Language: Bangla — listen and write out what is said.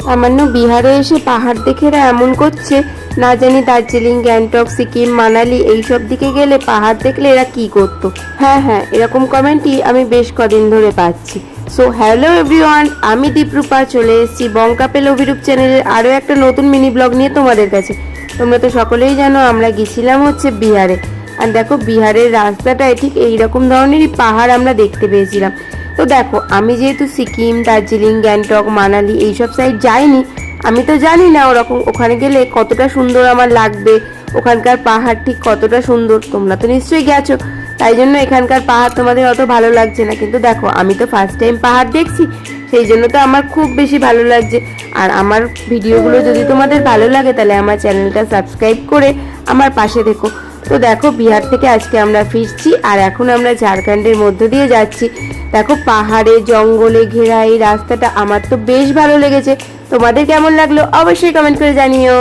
সামান্য বিহারে এসে পাহাড় দেখে এরা এমন করছে, না জানি দার্জিলিং, গ্যাংটক, সিকিম, মানালি এইসব দিকে গেলে পাহাড় দেখলে এরা কি করতো। হ্যাঁ হ্যাঁ, এরকম কমেন্টই আমি বেশ কদিন ধরে পাচ্ছি। সো হ্যালো এভরিওয়ান, আমি দীপরূপা চলে এসেছি বঙ্কাপেল অভিরূপ চ্যানেলের আরও একটা নতুন মিনি ব্লগ নিয়ে তোমাদের কাছে। তোমরা তো সকলেই জানো আমরা গেছিলাম হচ্ছে বিহারে। আর দেখো বিহারের রাস্তাটায় ঠিক এইরকম ধরনেরই পাহাড় আমরা দেখতে পেয়েছিলাম। তো দেখো, আমি যেহেতু সিকিম, দার্জিলিং, গ্যাংটক, মানালি এইসব সাইড যাইনি, আমি তো জানি না ওরকম ওখানে গেলে কতটা সুন্দর আমার লাগবে, ওখানকার পাহাড় ঠিক কতটা সুন্দর। তোমরা তো নিশ্চয়ই গেছো, তাই জন্য এখানকার পাহাড় তোমাদের অত ভালো লাগছে না। কিন্তু দেখো, আমি তো ফার্স্ট টাইম পাহাড় দেখছি, সেই জন্য তো আমার খুব বেশি ভালো লাগছে। আর আমার ভিডিওগুলো যদি তোমাদের ভালো লাগে তাহলে আমার চ্যানেলটা সাবস্ক্রাইব করে আমার পাশে থেকো। তো দেখো, বিহার থেকে আজকে আমরা ফিরছি আর এখন আমরা ঝাড়খণ্ডের মধ্য দিয়ে যাচ্ছি। দেখো, পাহাড়ে জঙ্গলে ঘেরা এই রাস্তাটা আমার তো বেশ ভালো লেগেছে। তোমাদের কেমন লাগলো অবশ্যই কমেন্ট করে জানিও।